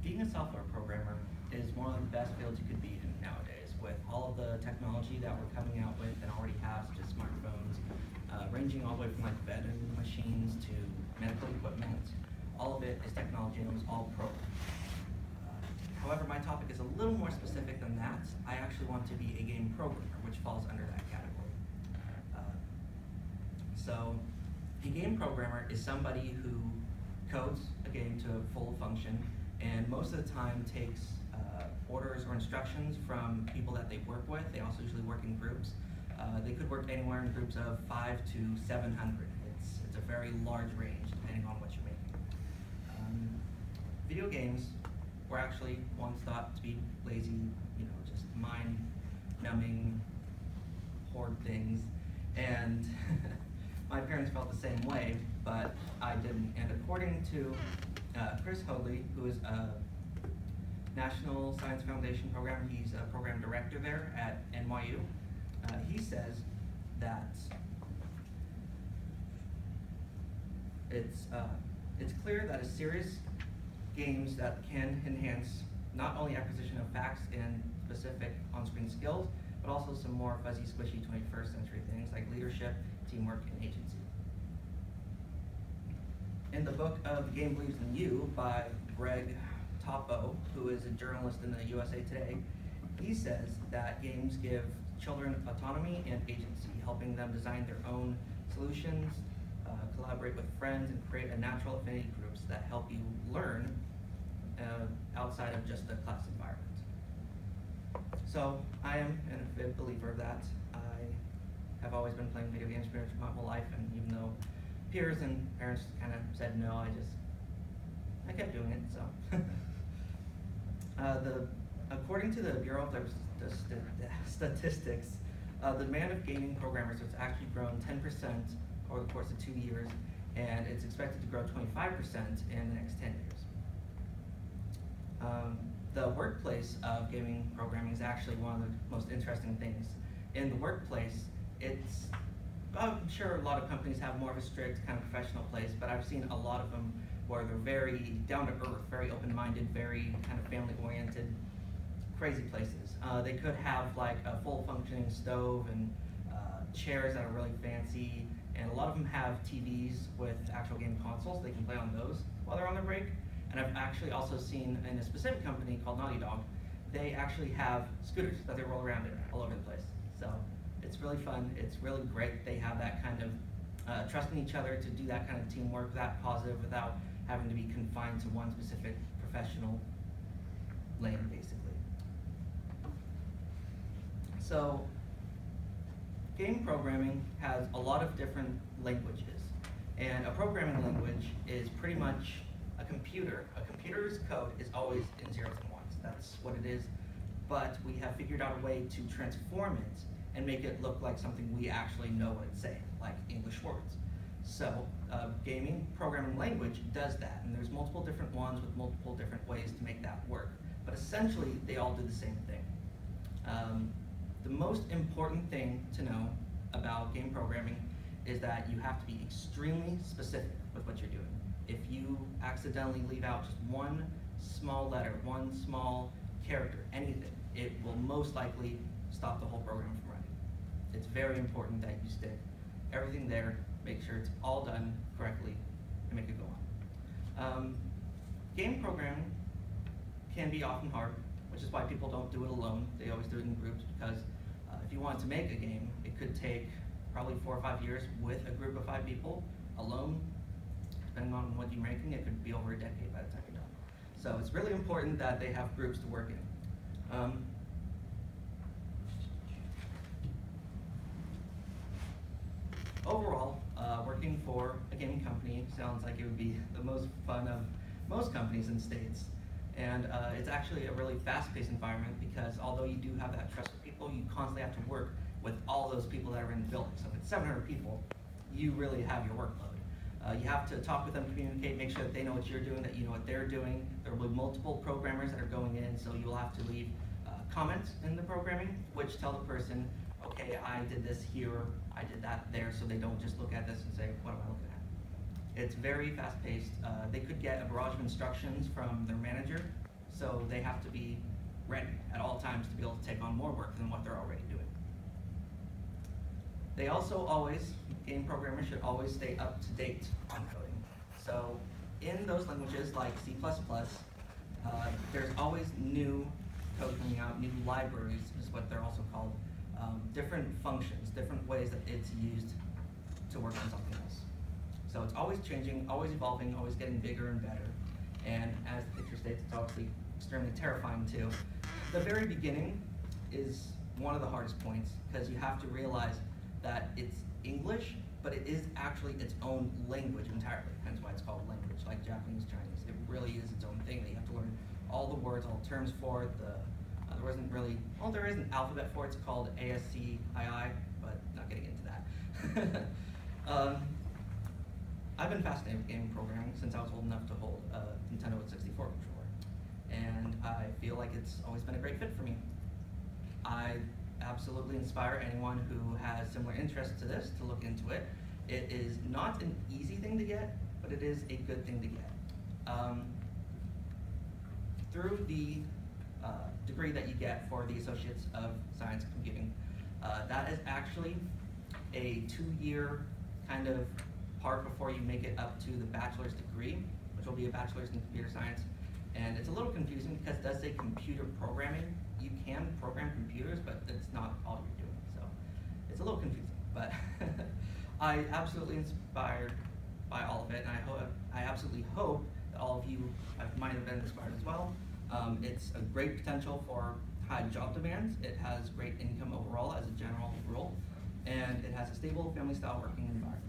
Being a software programmer is one of the best fields you could be in nowadays with all of the technology that we're coming out with and already have, such as smartphones, ranging all the way from like vending machines to medical equipment. All of it is technology and it was all pro. However, my topic is a little more specific than that. I actually want to be a game programmer, which falls under that category. So, a game programmer is somebody who codes a game to full function and most of the time takes orders or instructions from people that they work with. They also usually work in groups. They could work anywhere in groups of 5 to 700. It's a very large range depending on what you're making. Video games were actually once thought to be lazy, just mind-numbing horde things, and my parents felt the same way, but I didn't. And according to Chris Hoadley, who is a National Science Foundation program, he's a program director there at NYU, he says that it's clear that a series games that can enhance not only acquisition of facts and specific on-screen skills, but also some more fuzzy, squishy 21st century things like leadership, teamwork, and agency. In the book of The Game Believes in You by Greg Topo, who is a journalist in the USA Today, he says that games give children autonomy and agency, helping them design their own solutions, collaborate with friends, and create a natural affinity groups that help you learn outside of just the class environment. So I am a big believer of that. I have always been playing video games pretty much my whole life, and even though peers and parents kind of said no, I kept doing it. So, according to the Bureau of Statistics, the demand of gaming programmers has actually grown 10% over the course of 2 years, and it's expected to grow 25% in the next 10 years. The workplace of gaming programming is actually one of the most interesting things. In the workplace, I'm sure a lot of companies have more of a strict kind of professional place, but I've seen a lot of them where they're very down to earth, very open-minded, very kind of family-oriented, crazy places. They could have like a full functioning stove and chairs that are really fancy, and a lot of them have TVs with actual game consoles. They can play on those while they're on their break. And I've actually also seen in a specific company called Naughty Dog, they actually have scooters that they roll around in all over the place. So it's really fun. It's really great. They have that kind of trust in each other to do that kind of teamwork, that positive, without having to be confined to one specific professional lane, basically. So game programming has a lot of different languages. And a programming language is pretty much a computer. A computer's code is always in zeros and ones. That's what it is. But we have figured out a way to transform it and make it look like something we actually know what it's saying, like English words. So gaming programming language does that, and there's multiple different ones with multiple different ways to make that work. But essentially, they all do the same thing. The most important thing to know about game programming is that you have to be extremely specific with what you're doing. If you accidentally leave out just one small letter, one small character, anything, it will most likely stop the whole program from running. It's very important that you stick everything there, make sure it's all done correctly, and make it go on. Game programming can be often hard, which is why people don't do it alone. They always do it in groups, because if you want to make a game, it could take probably 4 or 5 years with a group of 5 people. Alone, depending on what you're making, it could be over a decade by the time you're done. So it's really important that they have groups to work in. Overall, working for a gaming company sounds like it would be the most fun of most companies in States. And it's actually a really fast-paced environment, because although you do have that trust with people, you constantly have to work with all those people that are in the building. So if it's 700 people, you really have your workload. You have to talk with them, communicate, make sure that they know what you're doing, that you know what they're doing. There will be multiple programmers that are going in, so you'll have to leave comments in the programming, which tell the person, okay, I did this here, I did that there, so they don't just look at this and say, what am I looking at? It's very fast-paced. They could get a barrage of instructions from their manager, So they have to be ready at all times to be able to take on more work than what they're already doing. They also always, game programmers should always stay up to date on coding. So in those languages like C++, there's always new code coming out, new libraries is what they're also called, different functions, different ways that it's used to work on something else. So it's always changing, always evolving, always getting bigger and better. And as the picture states, it's obviously extremely terrifying too. The very beginning is one of the hardest points because you have to realize that it's English, but it is actually its own language entirely, hence why it's called language, like Japanese, Chinese. It really is its own thing that you have to learn all the words, all the terms for it. There wasn't really, well, there is an alphabet for it. It's called ASCII, but not getting into that. I've been fascinated with game programming since I was old enough to hold a Nintendo 64 controller, and I feel like it's always been a great fit for me. I absolutely inspire anyone who has similar interests to this to look into it. It is not an easy thing to get, but it is a good thing to get. Through the degree that you get for the Associates of Science Computing, that is actually a 2-year kind of part before you make it up to the bachelor's degree, which will be a bachelor's in computer science. And it's a little confusing because it does say computer programming. You can program computers, but it's not all you're doing. So it's a little confusing, but I absolutely inspired by all of it, and I absolutely hope that all of you might have been inspired as well. It's a great potential for high job demands. It has great income overall as a general rule, and it has a stable family-style working environment.